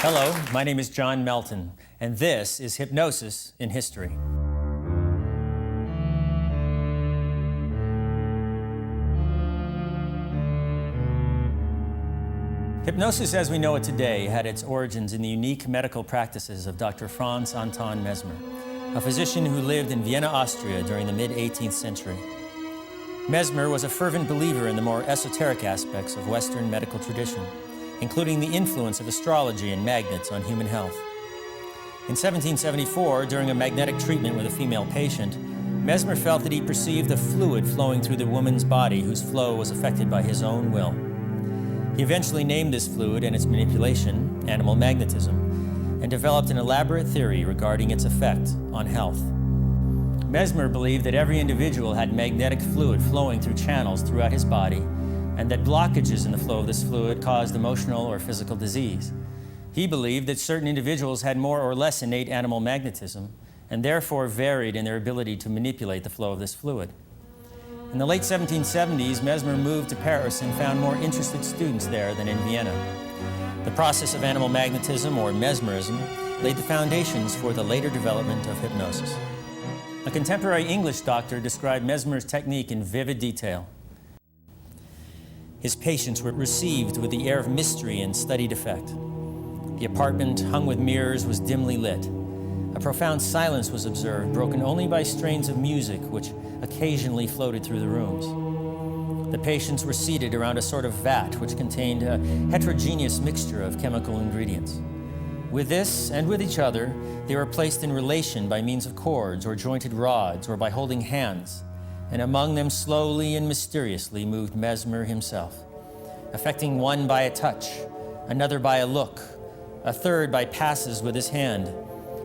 Hello, my name is John Melton, and this is Hypnosis in History. Hypnosis as we know it today had its origins in the unique medical practices of Dr. Franz Anton Mesmer, a physician who lived in Vienna, Austria during the mid-18th century. Mesmer was a fervent believer in the more esoteric aspects of Western medical tradition, including the influence of astrology and magnets on human health. In 1774, during a magnetic treatment with a female patient, Mesmer felt that he perceived a fluid flowing through the woman's body whose flow was affected by his own will. He eventually named this fluid and its manipulation animal magnetism, and developed an elaborate theory regarding its effect on health. Mesmer believed that every individual had magnetic fluid flowing through channels throughout his body, and that blockages in the flow of this fluid caused emotional or physical disease. He believed that certain individuals had more or less innate animal magnetism, and therefore varied in their ability to manipulate the flow of this fluid. In the late 1770s, Mesmer moved to Paris and found more interested students there than in Vienna. The process of animal magnetism, or mesmerism, laid the foundations for the later development of hypnosis. A contemporary English doctor described Mesmer's technique in vivid detail. His patients were received with the air of mystery and studied effect. The apartment, hung with mirrors, was dimly lit. A profound silence was observed, broken only by strains of music which occasionally floated through the rooms. The patients were seated around a sort of vat which contained a heterogeneous mixture of chemical ingredients. With this and with each other, they were placed in relation by means of cords or jointed rods or by holding hands, and among them slowly and mysteriously moved Mesmer himself, affecting one by a touch, another by a look, a third by passes with his hand,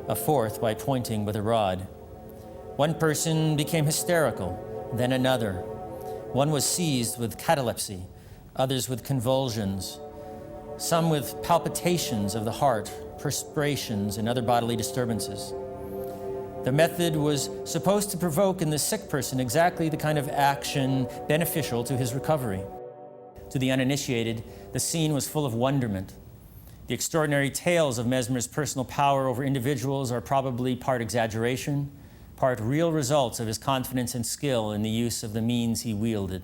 a fourth by pointing with a rod. One person became hysterical, then another. One was seized with catalepsy, others with convulsions, some with palpitations of the heart, perspirations, and other bodily disturbances. The method was supposed to provoke in the sick person exactly the kind of action beneficial to his recovery. To the uninitiated, the scene was full of wonderment. The extraordinary tales of Mesmer's personal power over individuals are probably part exaggeration, part real results of his confidence and skill in the use of the means he wielded.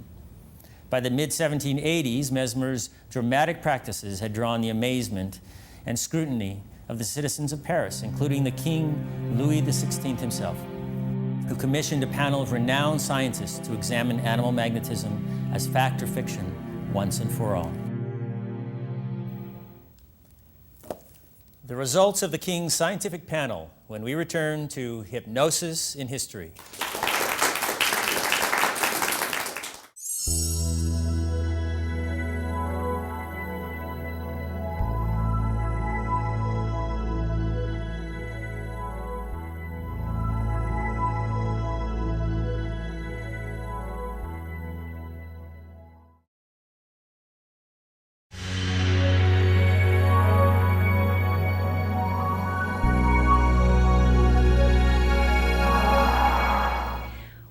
By the mid-1780s, Mesmer's dramatic practices had drawn the amazement and scrutiny of the citizens of Paris, including the King Louis XVI himself, who commissioned a panel of renowned scientists to examine animal magnetism as fact or fiction once and for all. The results of the King's scientific panel when we return to Hypnosis in History.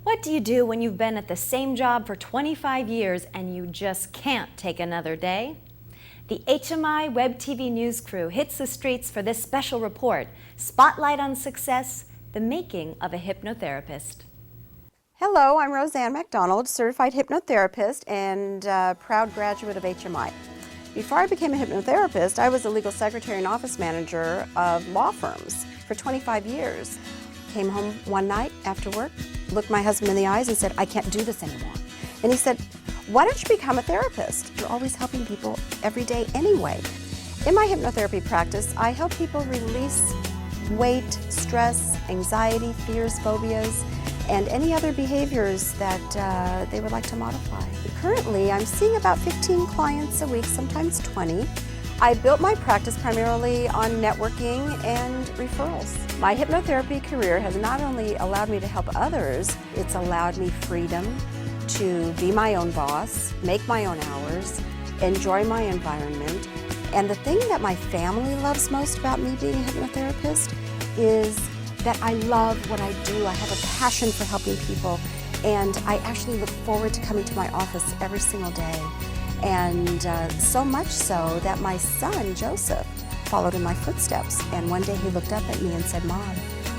What do you do when you've been at the same job for 25 years and you just can't take another day? The HMI Web TV News crew hits the streets for this special report, Spotlight on Success, the Making of a Hypnotherapist. Hello, I'm Roseanne MacDonald, certified hypnotherapist and proud graduate of HMI. Before I became a hypnotherapist, I was a legal secretary and office manager of law firms for 25 years. Came home one night after work, looked my husband in the eyes and said, I can't do this anymore. And he said, why don't you become a therapist? You're always helping people every day anyway. In my hypnotherapy practice, I help people release weight, stress, anxiety, fears, phobias, and any other behaviors that they would like to modify. Currently, I'm seeing about 15 clients a week, sometimes 20. I built my practice primarily on networking and referrals. My hypnotherapy career has not only allowed me to help others, it's allowed me freedom to be my own boss, make my own hours, enjoy my environment. And the thing that my family loves most about me being a hypnotherapist is that I love what I do. I have a passion for helping people, and I actually look forward to coming to my office every single day. And so much so that my son, Joseph, followed in my footsteps. And one day he looked up at me and said, "Mom,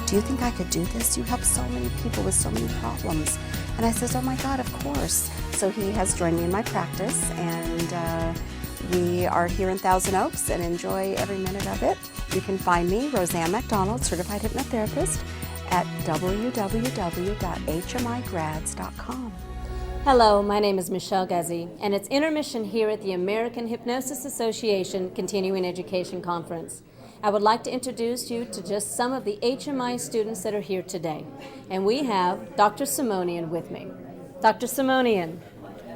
do you think I could do this? You help so many people with so many problems." And I says, "Oh my God, of course." So he has joined me in my practice, and we are here in Thousand Oaks and enjoy every minute of it. You can find me, Roseanne McDonald, certified hypnotherapist, at www.hmigrads.com. Hello, my name is Michelle Guzzi, and it's intermission here at the American Hypnosis Association Continuing Education Conference. I would like to introduce you to just some of the HMI students that are here today. And we have Dr. Simonian with me. Dr. Simonian.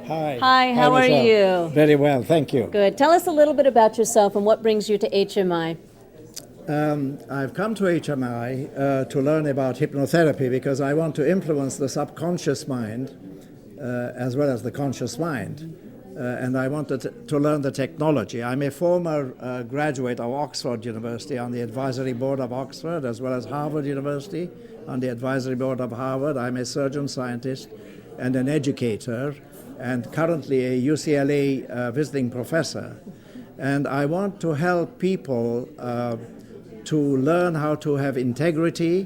Hi. Hi, how are Michelle. you? Very well, thank you. Good. Tell us a little bit about yourself and what brings you to HMI. I've come to HMI to learn about hypnotherapy because I want to influence the subconscious mind as well as the conscious mind. And I wanted to learn the technology. I'm a former graduate of Oxford University on the advisory board of Oxford, as well as Harvard University on the advisory board of Harvard. I'm a surgeon scientist and an educator, and currently a UCLA visiting professor. And I want to help people to learn how to have integrity,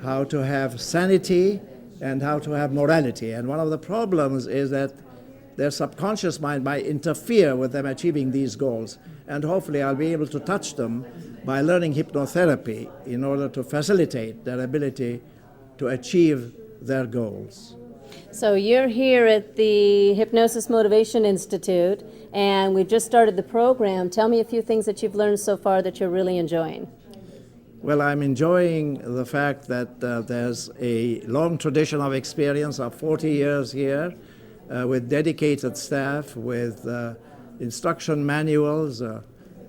how to have sanity, and how to have morality. And one of the problems is that their subconscious mind might interfere with them achieving these goals. And hopefully I'll be able to touch them by learning hypnotherapy in order to facilitate their ability to achieve their goals. So you're here at the Hypnosis Motivation Institute, and we've just started the program. Tell me a few things that you've learned so far that you're really enjoying. Well, I'm enjoying the fact that there's a long tradition of experience of 40 years here, with dedicated staff, with instruction manuals,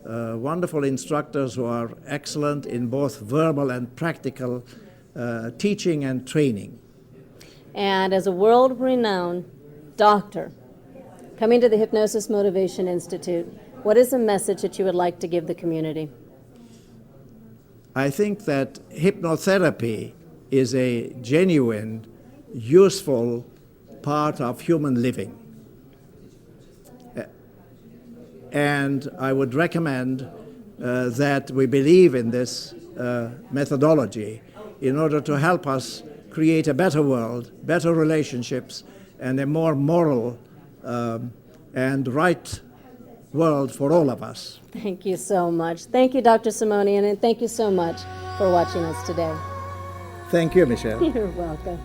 wonderful instructors who are excellent in both verbal and practical teaching and training. And as a world-renowned doctor, coming to the Hypnosis Motivation Institute, what is a message that you would like to give the community? I think that hypnotherapy is a genuine, useful part of human living. And I would recommend that we believe in this methodology in order to help us create a better world, better relationships, and a more moral and right world for all of us. Thank you so much. Thank you, Dr. Simonian, and thank you so much for watching us today. Thank you, Michelle. You're welcome.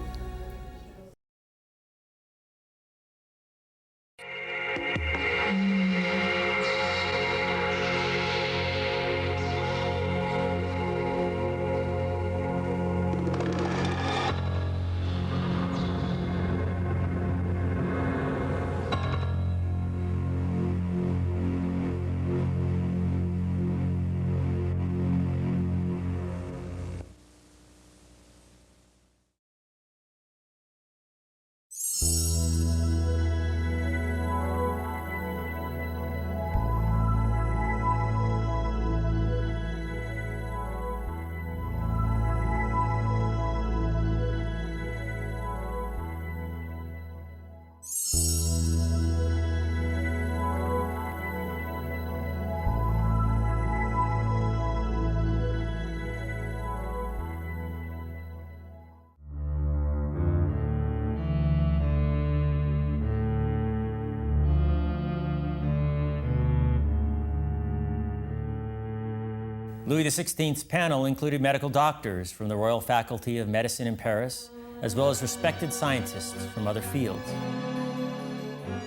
Louis XVI's panel included medical doctors from the Royal Faculty of Medicine in Paris, as well as respected scientists from other fields.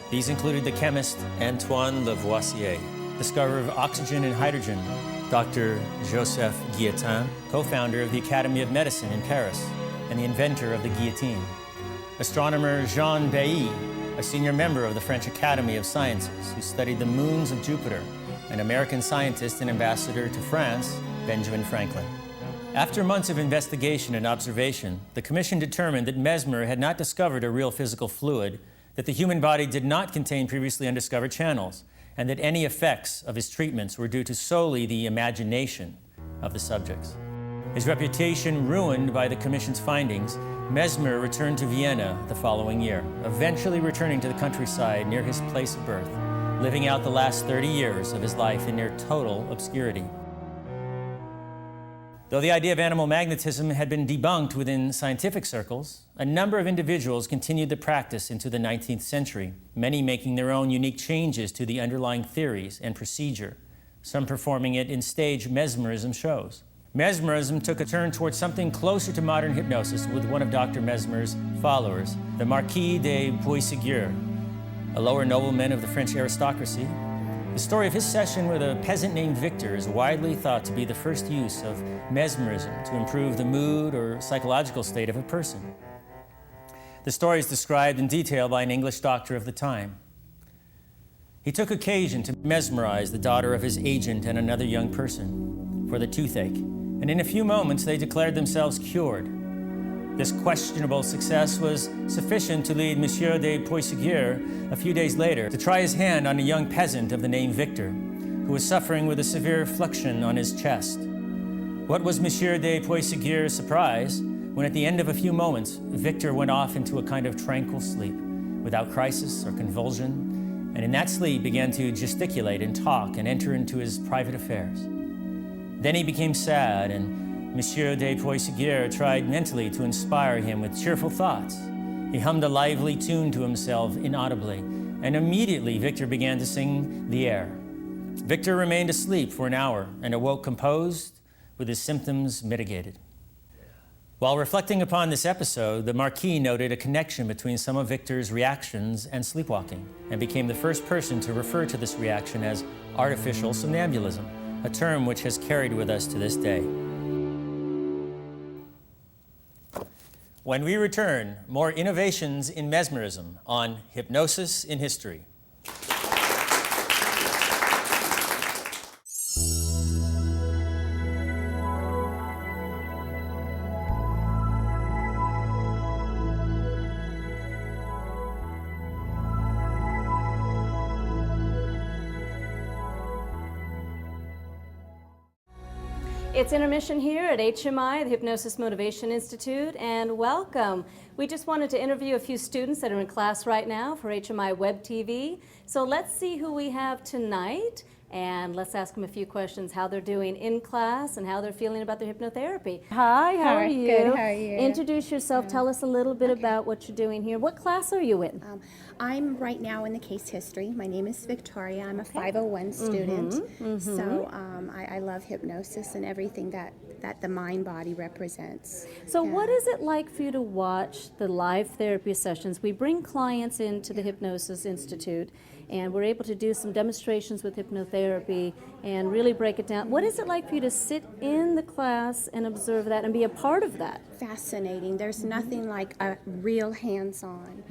These included the chemist Antoine Lavoisier, discoverer of oxygen and hydrogen, Dr. Joseph Guillotin, co-founder of the Academy of Medicine in Paris, and the inventor of the guillotine. Astronomer Jean Bailly, a senior member of the French Academy of Sciences, who studied the moons of Jupiter, and American scientist and ambassador to France, Benjamin Franklin. After months of investigation and observation, the commission determined that Mesmer had not discovered a real physical fluid, that the human body did not contain previously undiscovered channels, and that any effects of his treatments were due to solely the imagination of the subjects. His reputation ruined by the commission's findings, Mesmer returned to Vienna the following year, eventually returning to the countryside near his place of birth. living out the last 30 years of his life in near total obscurity. Though the idea of animal magnetism had been debunked within scientific circles, a number of individuals continued the practice into the 19th century, many making their own unique changes to the underlying theories and procedure, some performing it in stage mesmerism shows. Mesmerism took a turn towards something closer to modern hypnosis with one of Dr. Mesmer's followers, the Marquis de Puységur, a lower nobleman of the French aristocracy. The story of his session with a peasant named Victor is widely thought to be the first use of mesmerism to improve the mood or psychological state of a person. The story is described in detail by an English doctor of the time. He took occasion to mesmerize the daughter of his agent and another young person for the toothache, and in a few moments they declared themselves cured. This questionable success was sufficient to lead Monsieur de Puységur a few days later to try his hand on a young peasant of the name Victor, who was suffering with a severe fluxion on his chest. What was Monsieur de Puységur's surprise when at the end of a few moments, Victor went off into a kind of tranquil sleep, without crisis or convulsion, and in that sleep began to gesticulate and talk and enter into his private affairs. Then he became sad, and Monsieur de Puységur tried mentally to inspire him with cheerful thoughts. He hummed a lively tune to himself inaudibly, and immediately Victor began to sing the air. Victor remained asleep for an hour and awoke composed, with his symptoms mitigated. While reflecting upon this episode, the Marquis noted a connection between some of Victor's reactions and sleepwalking, and became the first person to refer to this reaction as artificial somnambulism, a term which has carried with us to this day. When we return, more innovations in mesmerism on Hypnosis in History. It's intermission here at HMI, the Hypnosis Motivation Institute, and welcome. We just wanted to interview a few students that are in class right now for HMI Web TV. So let's see who we have tonight, and let's ask them a few questions, how they're doing in class and how they're feeling about their hypnotherapy. Hi, how are you? Good, how are you? Introduce yourself, tell us a little bit about what you're doing here. What class are you in? I'm right now in the case history. My name is Victoria. I'm a 501 student. So I love hypnosis and everything that the mind-body represents. So what is it like for you to watch the live therapy sessions? We bring clients into the Hypnosis Institute, and we're able to do some demonstrations with hypnotherapy and really break it down. What is it like for you to sit in the class and observe that and be a part of that? Fascinating. There's nothing like a real hands-on.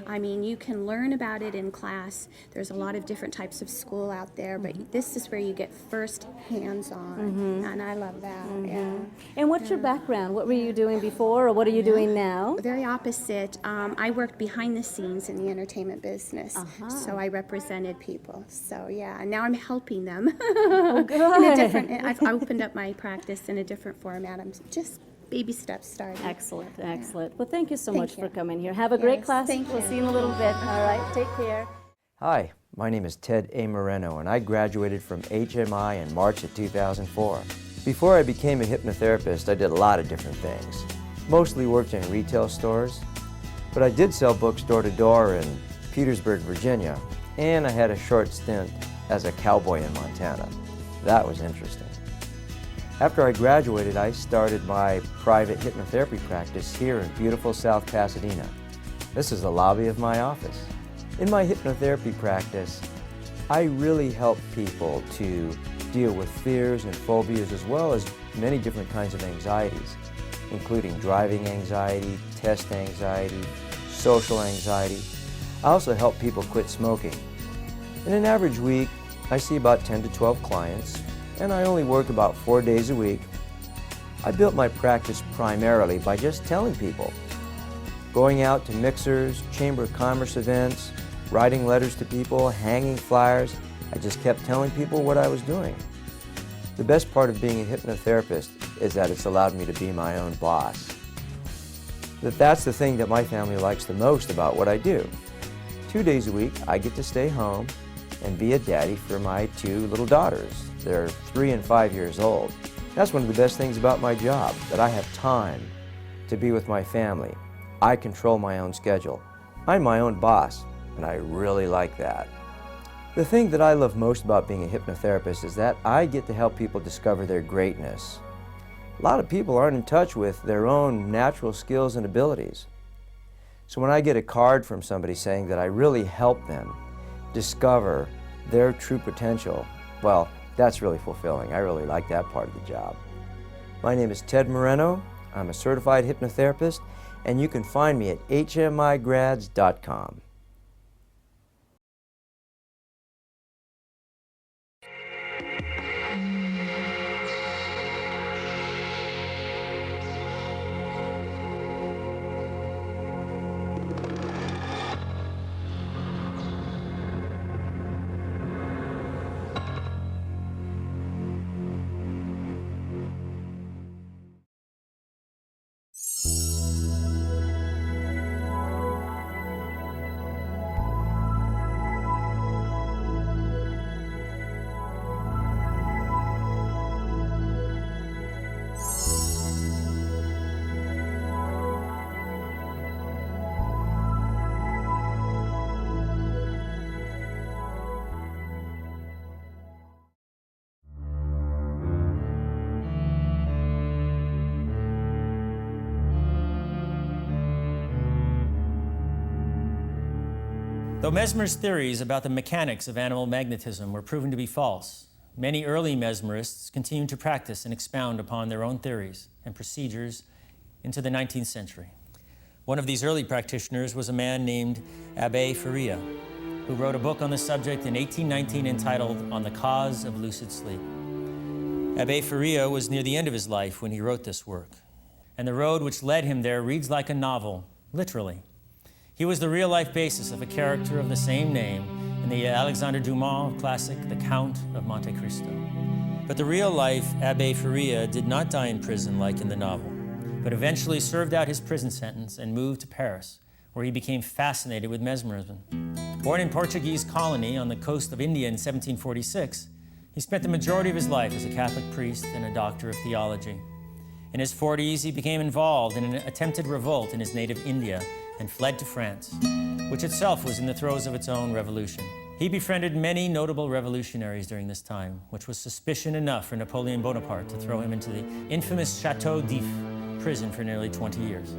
I mean, you can learn about it in class. There's a lot of different types of school out there, but this is where you get first hands-on, and I love that. Yeah. And what's your background? What were you doing before, or what are you doing now? Very opposite. I worked behind the scenes in the entertainment business, so I represented people. So yeah, and now I'm helping them. Oh, good. In a different. I've opened up my practice in a different format. I'm just baby steps starting. Excellent, excellent. Well, thank you so Thank much you. for coming here. Have a great class. thank We'll you. see you in a little bit. All right, take care. Hi, my name is Ted A. Moreno, and I graduated from HMI in March of 2004. Before I became a hypnotherapist, I did a lot of different things. Mostly worked in retail stores, but I did sell books door to door in Petersburg, Virginia, and I had a short stint as a cowboy in Montana. That was interesting. After I graduated, I started my private hypnotherapy practice here in beautiful South Pasadena. This is the lobby of my office. In my hypnotherapy practice, I really help people to deal with fears and phobias as well as many different kinds of anxieties, including driving anxiety, test anxiety, social anxiety. I also help people quit smoking. In an average week, I see about 10 to 12 clients, and I only work about 4 days a week. I built my practice primarily by just telling people, going out to mixers, Chamber of Commerce events, writing letters to people, hanging flyers. I just kept telling people what I was doing. The best part of being a hypnotherapist is that it's allowed me to be my own boss. That's the thing that my family likes the most about what I do. 2 days a week, I get to stay home, and be a daddy for my 2 little daughters. They're 3 and 5 years old. That's one of the best things about my job, that I have time to be with my family. I control my own schedule. I'm my own boss, and I really like that. The thing that I love most about being a hypnotherapist is that I get to help people discover their greatness. A lot of people aren't in touch with their own natural skills and abilities. So when I get a card from somebody saying that I really help them discover their true potential, well, that's really fulfilling. I really like that part of the job. My name is Ted Moreno. I'm a certified hypnotherapist, and you can find me at hmigrads.com. Though Mesmer's theories about the mechanics of animal magnetism were proven to be false, many early mesmerists continued to practice and expound upon their own theories and procedures into the 19th century. One of these early practitioners was a man named Abbe Faria, who wrote a book on the subject in 1819 entitled On the Cause of Lucid Sleep. Abbe Faria was near the end of his life when he wrote this work, and the road which led him there reads like a novel, literally. He was the real-life basis of a character of the same name in the Alexandre Dumas classic, The Count of Monte Cristo. But the real-life Abbe Faria did not die in prison like in the novel, but eventually served out his prison sentence and moved to Paris, where he became fascinated with mesmerism. Born in Portuguese colony on the coast of India in 1746, he spent the majority of his life as a Catholic priest and a doctor of theology. In his 40s, he became involved in an attempted revolt in his native India and fled to France, which itself was in the throes of its own revolution. He befriended many notable revolutionaries during this time, which was suspicion enough for Napoleon Bonaparte to throw him into the infamous Château d'If prison for nearly 20 years.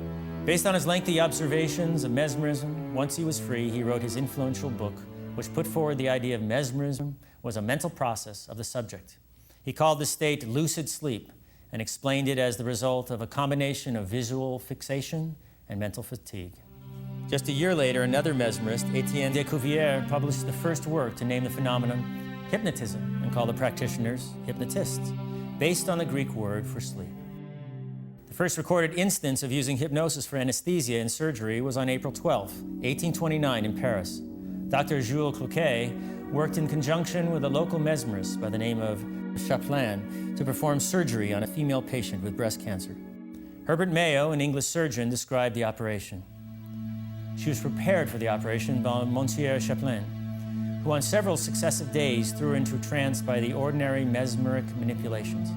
Based on his lengthy observations of mesmerism, once he was free, he wrote his influential book, which put forward the idea of mesmerism was a mental process of the subject. He called the state lucid sleep and explained it as the result of a combination of visual fixation and mental fatigue. Just a year later, another mesmerist, Etienne de Cuvier, published the first work to name the phenomenon hypnotism and called the practitioners hypnotists, based on the Greek word for sleep. The first recorded instance of using hypnosis for anesthesia in surgery was on April 12, 1829 in Paris. Dr. Jules Cloquet worked in conjunction with a local mesmerist by the name of Chapelain to perform surgery on a female patient with breast cancer. Herbert Mayo, an English surgeon, described the operation. She was prepared for the operation by Monsieur Chapelain, who on several successive days threw her into a trance by the ordinary mesmeric manipulations.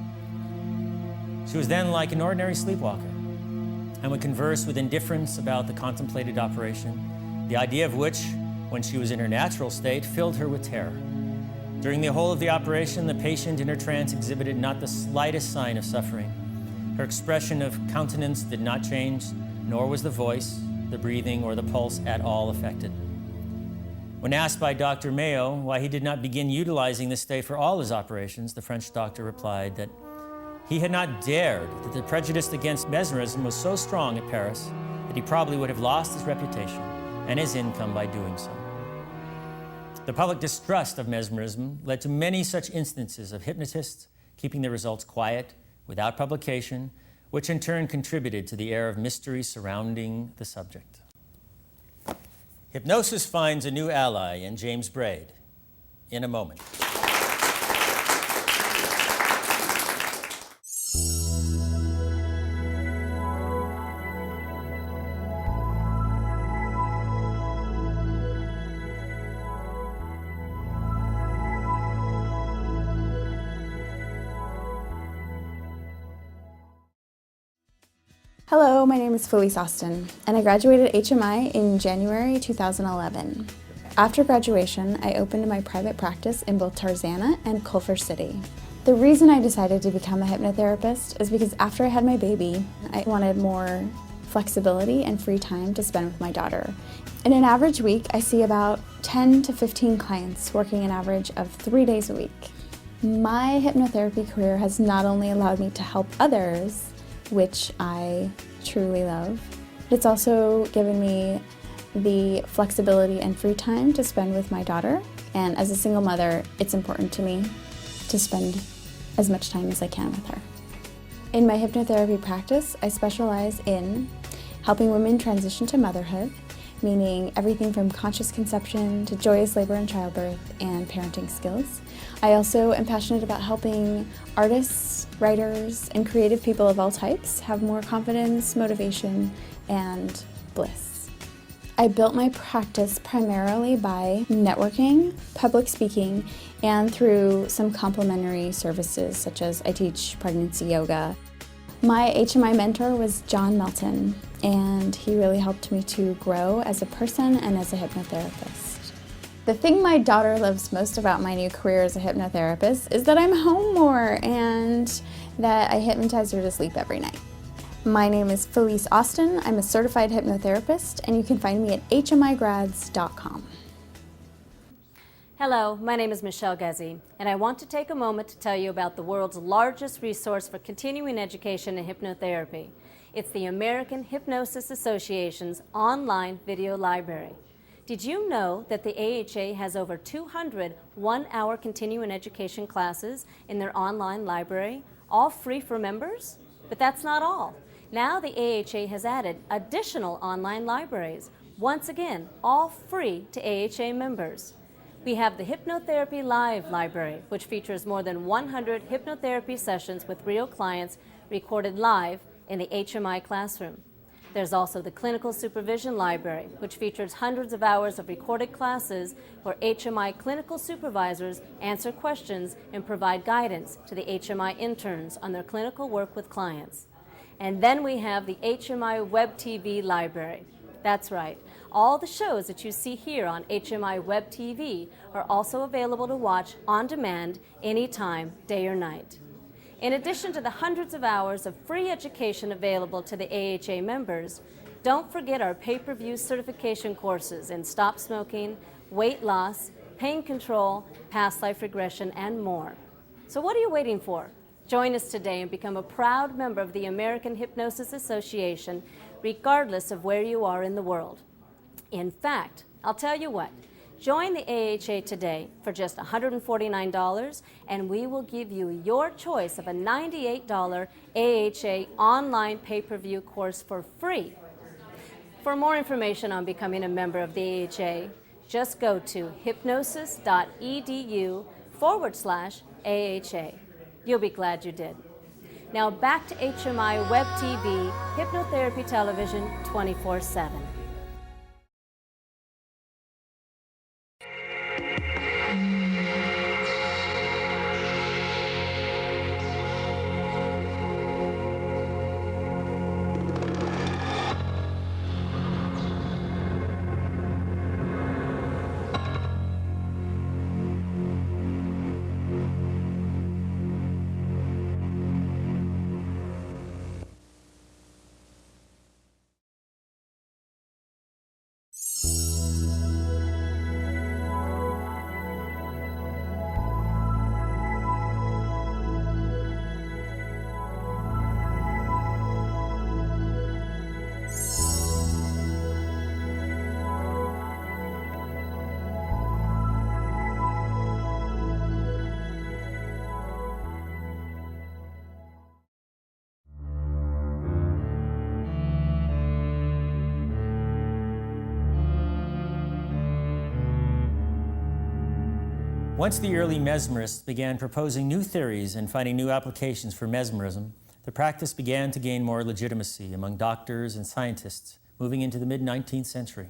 She was then like an ordinary sleepwalker and would converse with indifference about the contemplated operation, the idea of which, when she was in her natural state, filled her with terror. During the whole of the operation, the patient in her trance exhibited not the slightest sign of suffering. Her expression of countenance did not change, nor was the voice, the breathing, or the pulse at all affected. When asked by Dr. Mayo why he did not begin utilizing this state for all his operations, the French doctor replied that he had not dared, that the prejudice against mesmerism was so strong at Paris that he probably would have lost his reputation and his income by doing so. The public distrust of mesmerism led to many such instances of hypnotists keeping their results quiet, without publication, which in turn contributed to the air of mystery surrounding the subject. Hypnosis finds a new ally in James Braid. In a moment. Hello, my name is Felice Austin, and I graduated HMI in January 2011. After graduation, I opened my private practice in both Tarzana and Culver City. The reason I decided to become a hypnotherapist is because after I had my baby, I wanted more flexibility and free time to spend with my daughter. In an average week, I see about 10 to 15 clients working an average of 3 days a week. My hypnotherapy career has not only allowed me to help others, which I truly love, it's also given me the flexibility and free time to spend with my daughter. And as a single mother, it's important to me to spend as much time as I can with her. In my hypnotherapy practice, I specialize in helping women transition to motherhood, meaning everything from conscious conception to joyous labor and childbirth and parenting skills. I also am passionate about helping artists, writers, and creative people of all types have more confidence, motivation, and bliss. I built my practice primarily by networking, public speaking, and through some complementary services such as I teach pregnancy yoga. My HMI mentor was John Melton, and he really helped me to grow as a person and as a hypnotherapist. The thing my daughter loves most about my new career as a hypnotherapist is that I'm home more and that I hypnotize her to sleep every night. My name is Felice Austin. I'm a certified hypnotherapist, and you can find me at hmigrads.com. Hello, my name is Michelle Gezi, and I want to take a moment to tell you about the world's largest resource for continuing education in hypnotherapy. It's the American Hypnosis Association's online video library. Did you know that the AHA has over 200 one-hour continuing education classes in their online library, all free for members? But that's not all. Now the AHA has added additional online libraries, once again, all free to AHA members. We have the Hypnotherapy Live library, which features more than 100 hypnotherapy sessions with real clients recorded live in the HMI classroom. There's also the Clinical Supervision Library, which features hundreds of hours of recorded classes where HMI clinical supervisors answer questions and provide guidance to the HMI interns on their clinical work with clients. And then we have the HMI Web TV Library. That's right. All the shows that you see here on HMI Web TV are also available to watch on demand anytime, day or night. In addition to the hundreds of hours of free education available to the AHA members, don't forget our pay-per-view certification courses in stop smoking, weight loss, pain control, past life regression, and more. So what are you waiting for? Join us today and become a proud member of the American Hypnosis Association, regardless of where you are in the world. In fact, I'll tell you what, join the AHA today for just $149, and we will give you your choice of a $98 AHA online pay-per-view course for free. For more information on becoming a member of the AHA, just go to hypnosis.edu/AHA. You'll be glad you did. Now back to HMI Web TV, hypnotherapy television 24/7. Once the early Mesmerists began proposing new theories and finding new applications for mesmerism, the practice began to gain more legitimacy among doctors and scientists moving into the mid-19th century.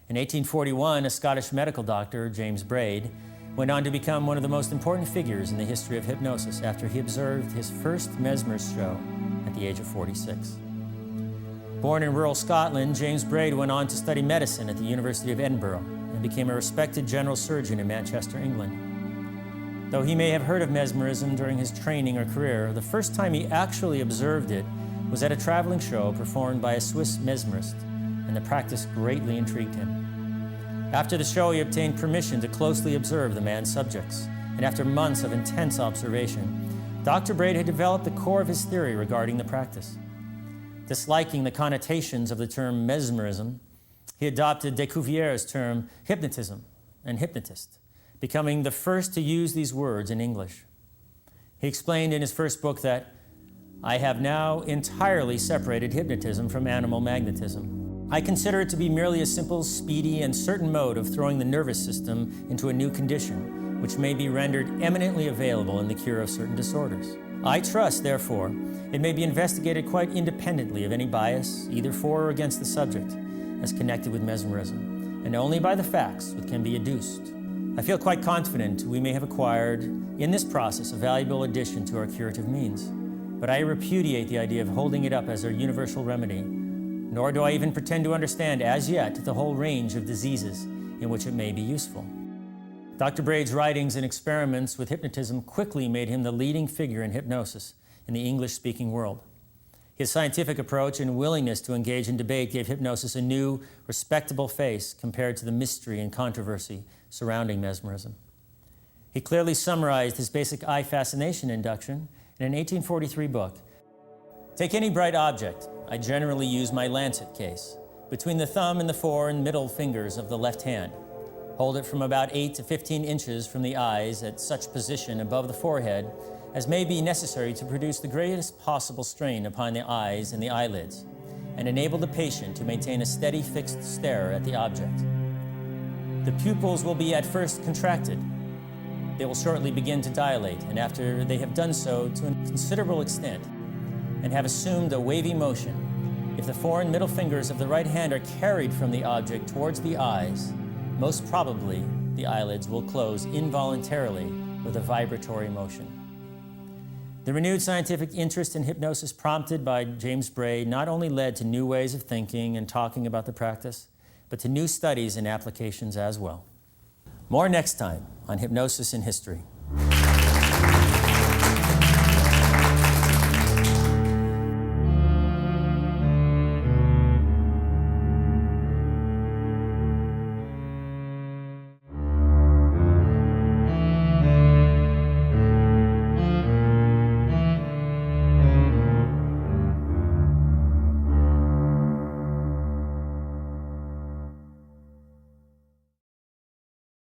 In 1841, a Scottish medical doctor, James Braid, went on to become one of the most important figures in the history of hypnosis after he observed his first Mesmer show at the age of 46. Born in rural Scotland, James Braid went on to study medicine at the University of Edinburgh and became a respected general surgeon in Manchester, England. Though he may have heard of mesmerism during his training or career, the first time he actually observed it was at a traveling show performed by a Swiss mesmerist, and the practice greatly intrigued him. After the show, he obtained permission to closely observe the man's subjects, and after months of intense observation, Dr. Braid had developed the core of his theory regarding the practice. Disliking the connotations of the term mesmerism, he adopted de Cuvier's term hypnotism and hypnotist, becoming the first to use these words in English. He explained in his first book that, "I have now entirely separated hypnotism from animal magnetism. I consider it to be merely a simple, speedy, and certain mode of throwing the nervous system into a new condition, which may be rendered eminently available in the cure of certain disorders. I trust, therefore, it may be investigated quite independently of any bias, either for or against the subject, as connected with mesmerism, and only by the facts which can be adduced. I feel quite confident we may have acquired, in this process, a valuable addition to our curative means, but I repudiate the idea of holding it up as our universal remedy, nor do I even pretend to understand as yet the whole range of diseases in which it may be useful." Dr. Braid's writings and experiments with hypnotism quickly made him the leading figure in hypnosis in the English-speaking world. His scientific approach and willingness to engage in debate gave hypnosis a new, respectable face compared to the mystery and controversy surrounding mesmerism. He clearly summarized his basic eye fascination induction in an 1843 book. "Take any bright object. I generally use my lancet case, between the thumb and the fore and middle fingers of the left hand. Hold it from about 8 to 15 inches from the eyes at such position above the forehead as may be necessary to produce the greatest possible strain upon the eyes and the eyelids, and enable the patient to maintain a steady fixed stare at the object. The pupils will be at first contracted. They will shortly begin to dilate, and after they have done so to a considerable extent and have assumed a wavy motion, if the fore and middle fingers of the right hand are carried from the object towards the eyes, most probably the eyelids will close involuntarily with a vibratory motion." The renewed scientific interest in hypnosis prompted by James Braid not only led to new ways of thinking and talking about the practice, but to new studies and applications as well. More next time on Hypnosis in History.